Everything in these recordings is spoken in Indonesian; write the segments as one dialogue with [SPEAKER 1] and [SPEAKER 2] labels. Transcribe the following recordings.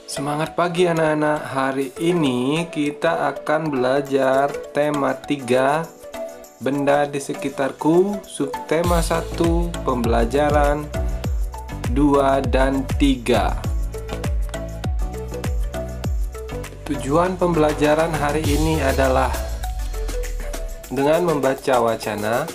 [SPEAKER 1] Semangat pagi anak-anak. Hari ini kita akan belajar tema 3 benda di sekitarku, subtema 1 pembelajaran 2 dan 3. Tujuan pembelajaran hari ini adalah dengan membaca wacana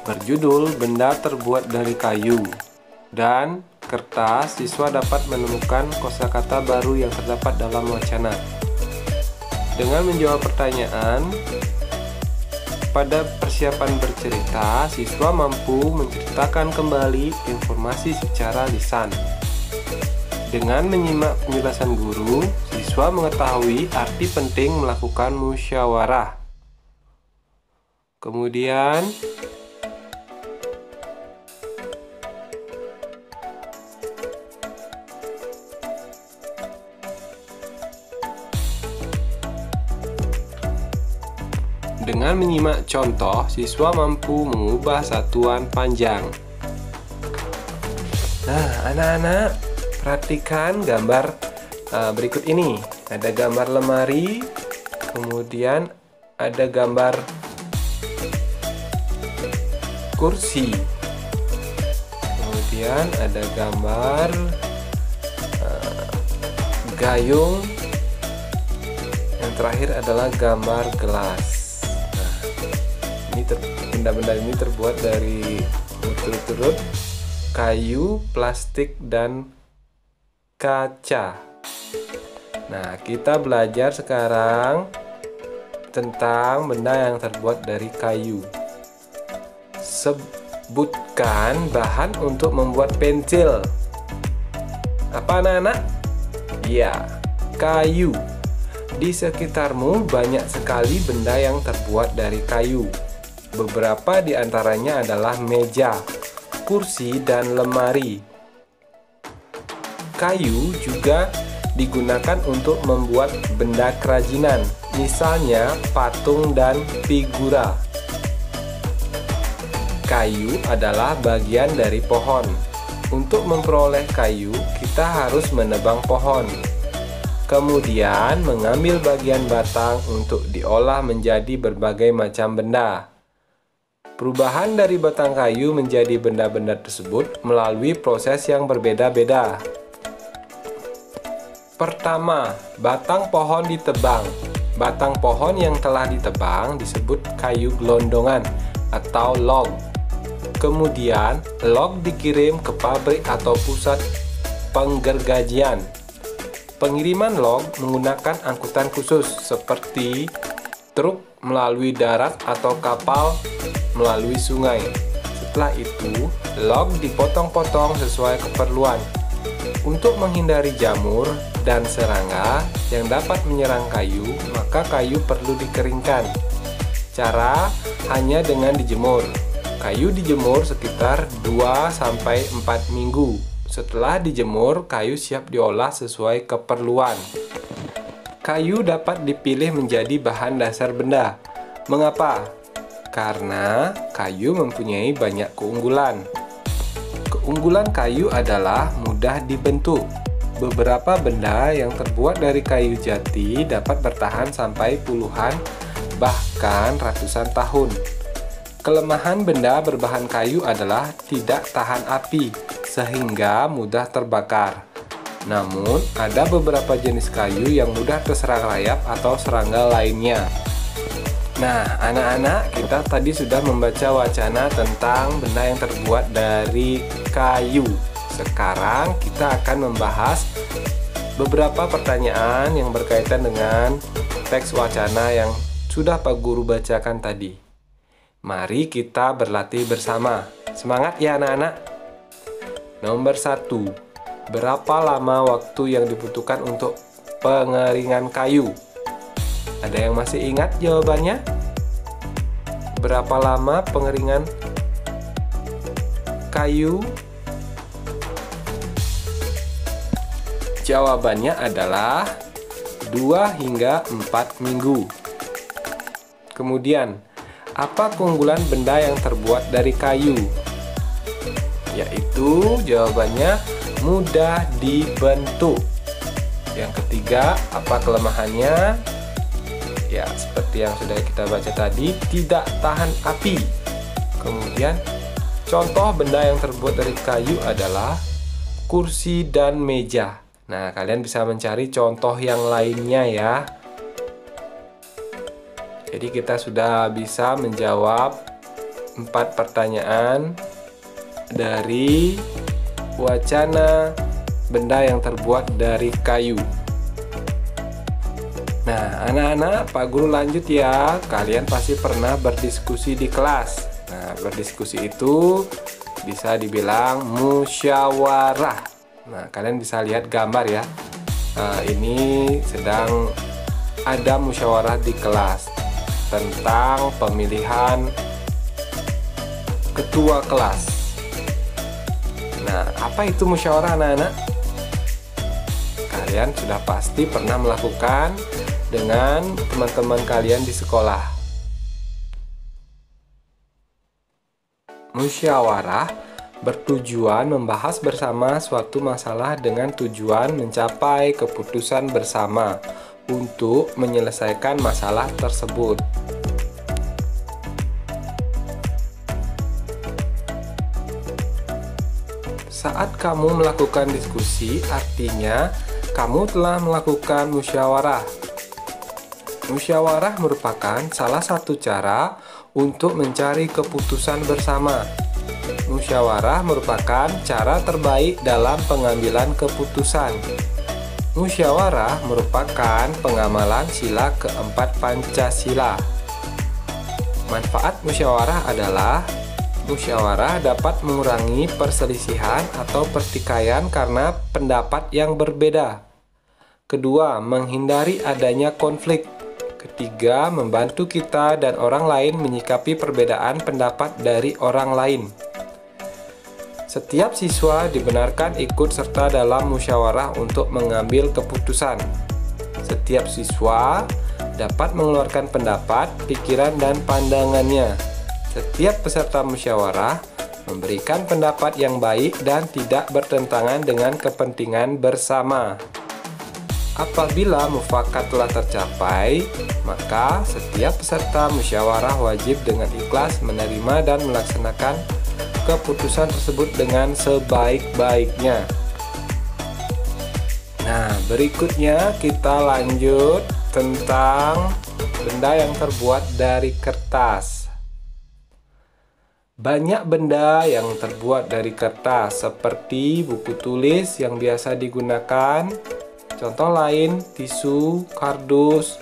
[SPEAKER 1] berjudul benda terbuat dari kayu dan kertas, siswa dapat menemukan kosakata baru yang terdapat dalam wacana. Dengan menjawab pertanyaan, pada persiapan bercerita, siswa mampu menceritakan kembali informasi secara lisan. Dengan menyimak penjelasan guru, siswa mengetahui arti penting melakukan musyawarah. Kemudian, dengan menyimak contoh, siswa mampu mengubah satuan panjang. Nah, anak-anak, perhatikan gambar berikut ini. Ada gambar lemari, kemudian ada gambar kursi, kemudian ada gambar gayung, yang terakhir adalah gambar gelas. Benda-benda ini terbuat dari berturut-turut kayu, plastik, dan kaca. Nah, kita belajar sekarang tentang benda yang terbuat dari kayu. Sebutkan bahan untuk membuat pensil. Apa anak-anak? Ya, kayu. Di sekitarmu banyak sekali benda yang terbuat dari kayu. Beberapa di antaranya adalah meja, kursi, dan lemari. Kayu juga digunakan untuk membuat benda kerajinan, misalnya patung dan figura. Kayu adalah bagian dari pohon. Untuk memperoleh kayu, kita harus menebang pohon. Kemudian mengambil bagian batang untuk diolah menjadi berbagai macam benda. Perubahan dari batang kayu menjadi benda-benda tersebut melalui proses yang berbeda-beda. Pertama, batang pohon ditebang. Batang pohon yang telah ditebang disebut kayu gelondongan atau log. Kemudian, log dikirim ke pabrik atau pusat penggergajian. Pengiriman log menggunakan angkutan khusus seperti truk melalui darat atau kapal melalui sungai. Setelah itu, log dipotong-potong sesuai keperluan. Untuk menghindari jamur dan serangga yang dapat menyerang kayu, maka kayu perlu dikeringkan. Cara hanya dengan dijemur. Kayu dijemur sekitar 2-4 minggu. Setelah dijemur, kayu siap diolah sesuai keperluan. Kayu dapat dipilih menjadi bahan dasar benda. Mengapa? Karena kayu mempunyai banyak keunggulan. Keunggulan kayu adalah mudah dibentuk. Beberapa benda yang terbuat dari kayu jati dapat bertahan sampai puluhan, bahkan ratusan tahun. Kelemahan benda berbahan kayu adalah tidak tahan api, sehingga mudah terbakar. Namun, ada beberapa jenis kayu yang mudah terserang rayap atau serangga lainnya. Nah, anak-anak, kita tadi sudah membaca wacana tentang benda yang terbuat dari kayu. Sekarang kita akan membahas beberapa pertanyaan yang berkaitan dengan teks wacana yang sudah Pak Guru bacakan tadi. Mari kita berlatih bersama. Semangat ya anak-anak. Nomor 1. Berapa lama waktu yang dibutuhkan untuk pengeringan kayu? Ada yang masih ingat jawabannya? Berapa lama pengeringan kayu? Jawabannya adalah 2 hingga 4 minggu. Kemudian, apa keunggulan benda yang terbuat dari kayu? Yaitu jawabannya mudah dibentuk. Yang ketiga, apa kelemahannya? Ya, seperti yang sudah kita baca tadi, tidak tahan api. Kemudian, contoh benda yang terbuat dari kayu adalah kursi dan meja. Nah, kalian bisa mencari contoh yang lainnya ya. Jadi kita sudah bisa menjawab 4 pertanyaan dari wacana benda yang terbuat dari kayu. Nah, anak-anak, Pak Guru lanjut ya. Kalian pasti pernah berdiskusi di kelas. Nah, berdiskusi itu bisa dibilang musyawarah. Nah, kalian bisa lihat gambar ya. Ini sedang ada musyawarah di kelas tentang pemilihan ketua kelas. Nah, apa itu musyawarah anak-anak? Kalian sudah pasti pernah melakukan dengan teman-teman kalian di sekolah. Musyawarah bertujuan membahas bersama suatu masalah dengan tujuan mencapai keputusan bersama untuk menyelesaikan masalah tersebut. Saat kamu melakukan diskusi, artinya kamu telah melakukan musyawarah. Musyawarah merupakan salah satu cara untuk mencari keputusan bersama. Musyawarah merupakan cara terbaik dalam pengambilan keputusan. Musyawarah merupakan pengamalan sila keempat Pancasila. Manfaat musyawarah adalah musyawarah dapat mengurangi perselisihan atau pertikaian karena pendapat yang berbeda. Kedua, menghindari adanya konflik. Ketiga, membantu kita dan orang lain menyikapi perbedaan pendapat dari orang lain. Setiap siswa dibenarkan ikut serta dalam musyawarah untuk mengambil keputusan. Setiap siswa dapat mengeluarkan pendapat, pikiran, dan pandangannya. Setiap peserta musyawarah memberikan pendapat yang baik dan tidak bertentangan dengan kepentingan bersama. Apabila mufakat telah tercapai, maka setiap peserta musyawarah wajib dengan ikhlas menerima dan melaksanakan keputusan tersebut dengan sebaik-baiknya. Nah, berikutnya kita lanjut tentang benda yang terbuat dari kertas. Banyak benda yang terbuat dari kertas, seperti buku tulis yang biasa digunakan. Contoh lain, tisu, kardus,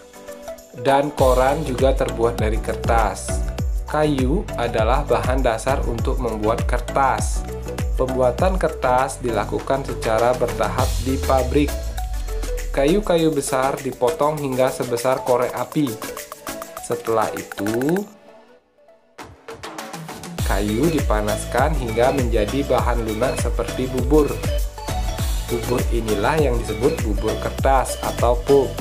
[SPEAKER 1] dan koran juga terbuat dari kertas. Kayu adalah bahan dasar untuk membuat kertas. Pembuatan kertas dilakukan secara bertahap di pabrik. Kayu-kayu besar dipotong hingga sebesar korek api. Setelah itu, kayu dipanaskan hingga menjadi bahan lunak seperti bubur. Bubur inilah yang disebut bubur kertas atau pulp.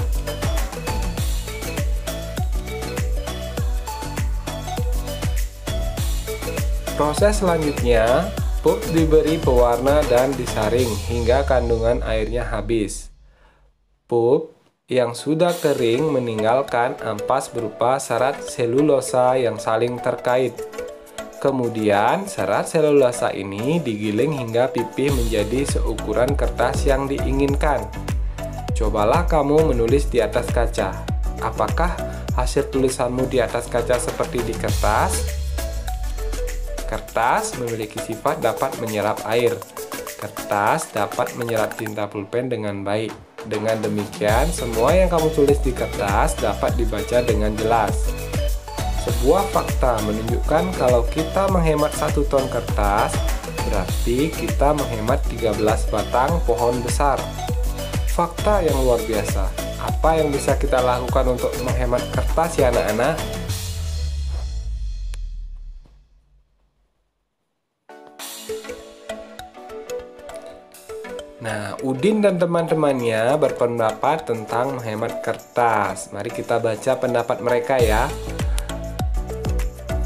[SPEAKER 1] Proses selanjutnya, pulp diberi pewarna dan disaring hingga kandungan airnya habis. Pulp yang sudah kering meninggalkan ampas berupa serat selulosa yang saling terkait. Kemudian, serat selulosa ini digiling hingga pipih menjadi seukuran kertas yang diinginkan. Cobalah kamu menulis di atas kaca. Apakah hasil tulisanmu di atas kaca seperti di kertas? Kertas memiliki sifat dapat menyerap air. Kertas dapat menyerap tinta pulpen dengan baik. Dengan demikian, semua yang kamu tulis di kertas dapat dibaca dengan jelas. Sebuah fakta menunjukkan kalau kita menghemat 1 ton kertas, berarti kita menghemat 13 batang pohon besar. Fakta yang luar biasa. Apa yang bisa kita lakukan untuk menghemat kertas ya anak-anak? Nah, Udin dan teman-temannya berpendapat tentang menghemat kertas. Mari kita baca pendapat mereka ya.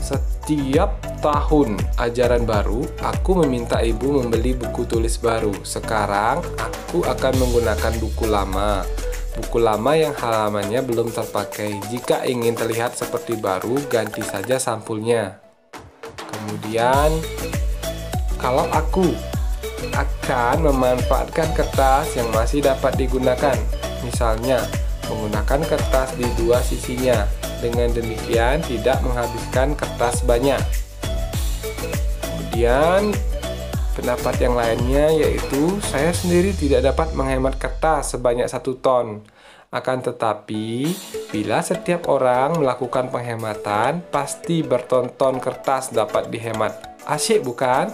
[SPEAKER 1] Setiap tahun ajaran baru, aku meminta ibu membeli buku tulis baru. Sekarang, aku akan menggunakan buku lama. Buku lama yang halamannya belum terpakai. Jika ingin terlihat seperti baru, ganti saja sampulnya. Kemudian, kalau aku akan memanfaatkan kertas yang masih dapat digunakan, misalnya menggunakan kertas di dua sisinya. Dengan demikian, tidak menghabiskan kertas banyak. Kemudian pendapat yang lainnya yaitu saya sendiri tidak dapat menghemat kertas sebanyak 1 ton. Akan tetapi, bila setiap orang melakukan penghematan, pasti berton-ton kertas dapat dihemat. Asyik bukan?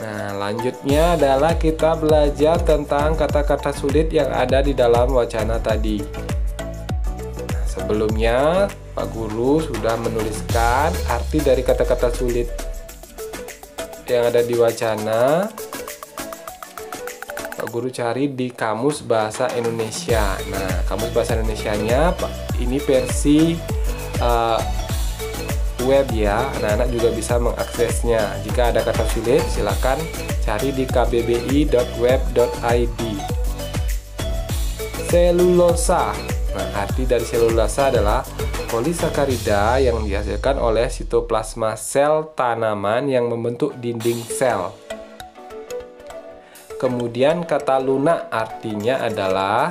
[SPEAKER 1] Nah, lanjutnya adalah kita belajar tentang kata-kata sulit yang ada di dalam wacana tadi. Nah, sebelumnya, Pak Guru sudah menuliskan arti dari kata-kata sulit yang ada di wacana. Pak Guru cari di Kamus Bahasa Indonesia. Nah, Kamus Bahasa Indonesianya ini versi web ya. Anak-anak juga bisa mengaksesnya. Jika ada kata sulit, silakan cari di kbbi.web.id. Selulosa. Nah, arti dari selulosa adalah polisakarida yang dihasilkan oleh sitoplasma sel tanaman yang membentuk dinding sel. Kemudian kata lunak artinya adalah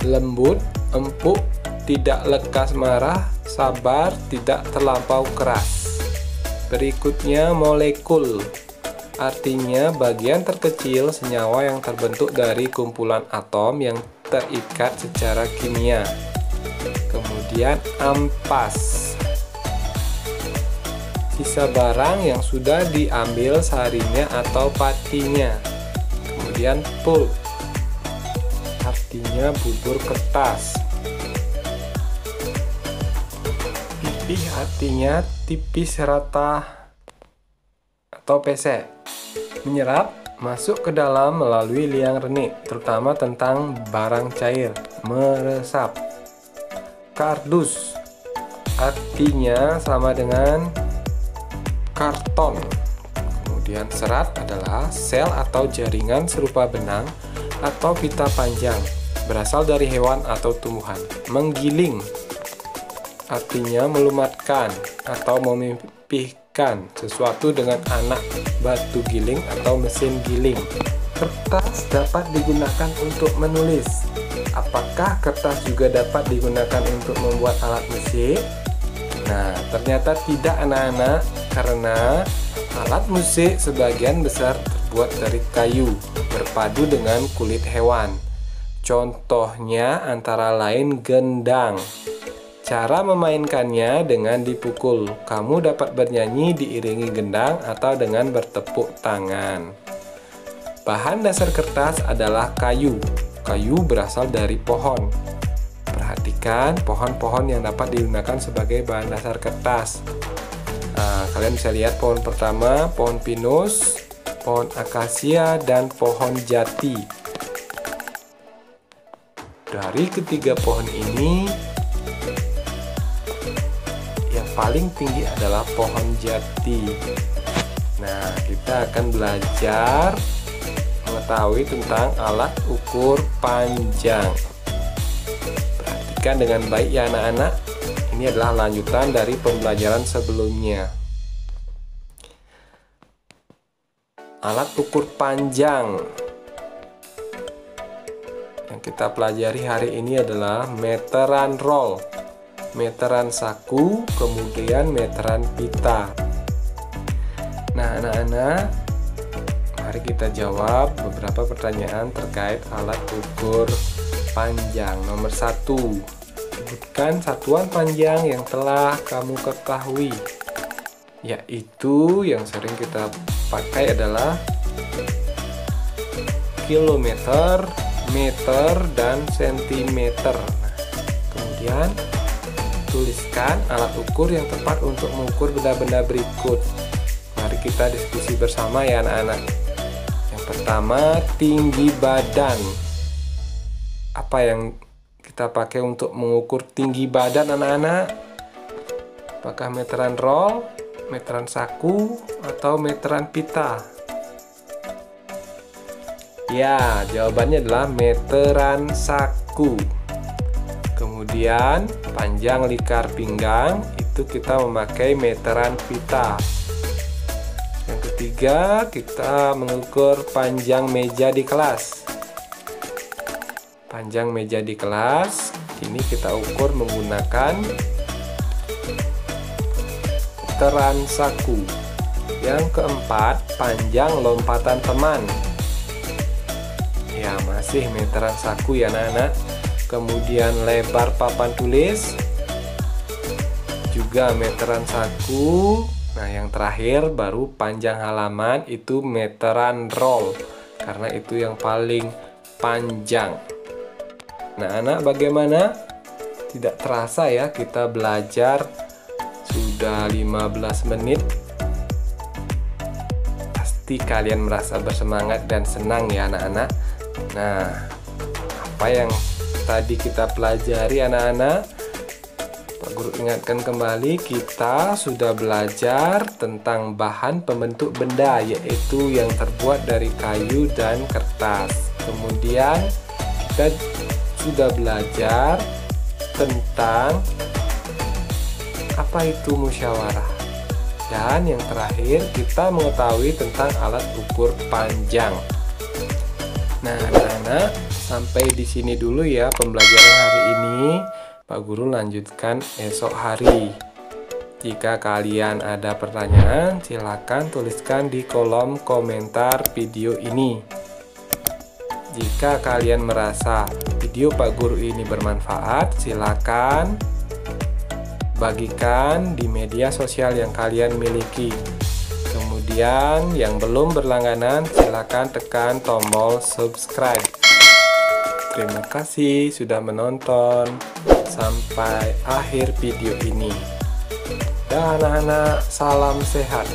[SPEAKER 1] lembut, empuk, tidak lekas marah, sabar, tidak terlampau keras. Berikutnya molekul. Artinya bagian terkecil senyawa yang terbentuk dari kumpulan atom yang terikat secara kimia. Kemudian ampas. Sisa barang yang sudah diambil sarinya atau patinya. Kemudian pulp. Artinya bubur kertas. Pipih artinya tipis rata atau pesek. Menyerap masuk ke dalam melalui liang renik, terutama tentang barang cair. Meresap. Kardus artinya sama dengan karton. Kemudian serat adalah sel atau jaringan serupa benang atau pita panjang, berasal dari hewan atau tumbuhan. Menggiling artinya melumatkan atau memipihkan sesuatu dengan anak batu giling atau mesin giling. Kertas dapat digunakan untuk menulis. Apakah kertas juga dapat digunakan untuk membuat alat musik? Nah, ternyata tidak anak-anak, karena alat musik sebagian besar terbuat dari kayu berpadu dengan kulit hewan. Contohnya antara lain gendang. Cara memainkannya dengan dipukul. Kamu dapat bernyanyi diiringi gendang atau dengan bertepuk tangan. Bahan dasar kertas adalah kayu. Kayu berasal dari pohon. Perhatikan pohon-pohon yang dapat digunakan sebagai bahan dasar kertas. Nah, kalian bisa lihat pohon pertama, pohon pinus, pohon akasia, dan pohon jati. Dari ketiga pohon ini, yang paling tinggi adalah pohon jati. Nah, kita akan belajar mengetahui tentang alat ukur panjang. Perhatikan dengan baik ya anak-anak. Ini adalah lanjutan dari pembelajaran sebelumnya. Alat ukur panjang yang kita pelajari hari ini adalah meteran roll, meteran saku, kemudian meteran pita. Nah anak-anak, mari kita jawab beberapa pertanyaan terkait alat ukur panjang. Nomor 1, sebutkan satuan panjang yang telah kamu ketahui. Yaitu yang sering kita pakai adalah kilometer, meter, dan sentimeter. Nah, kemudian tuliskan alat ukur yang tepat untuk mengukur benda-benda berikut. Mari kita diskusi bersama ya anak-anak. Yang pertama, tinggi badan. apa yang kita pakai untuk mengukur tinggi badan anak-anak? Apakah meteran roll, meteran saku, atau meteran pita? Ya, jawabannya adalah meteran saku. Kemudian panjang lingkar pinggang itu kita memakai meteran pita. Yang ketiga, kita mengukur panjang meja di kelas. Panjang meja di kelas ini kita ukur menggunakan meteran saku. Yang keempat, panjang lompatan teman. Ya, masih meteran saku ya anak-anak. Kemudian lebar papan tulis juga meteran saku. Nah, yang terakhir baru panjang halaman, itu meteran roll karena itu yang paling panjang. Nah, anak bagaimana? Tidak terasa ya kita belajar sudah 15 menit. Pasti kalian merasa bersemangat dan senang ya anak-anak. Nah, apa yang tadi kita pelajari anak-anak? Pak Guru ingatkan kembali, kita sudah belajar tentang bahan pembentuk benda, yaitu yang terbuat dari kayu dan kertas. Kemudian kita sudah belajar tentang apa itu musyawarah. Dan yang terakhir kita mengetahui tentang alat ukur panjang. Nah, anak-anak, sampai di sini dulu ya pembelajaran hari ini. Pak Guru lanjutkan esok hari. Jika kalian ada pertanyaan, silakan tuliskan di kolom komentar video ini. Jika kalian merasa video Pak Guru ini bermanfaat, silakan bagikan di media sosial yang kalian miliki. Kemudian yang belum berlangganan, silakan tekan tombol subscribe. Terima kasih sudah menonton sampai akhir video ini. Dan anak-anak, salam sehat.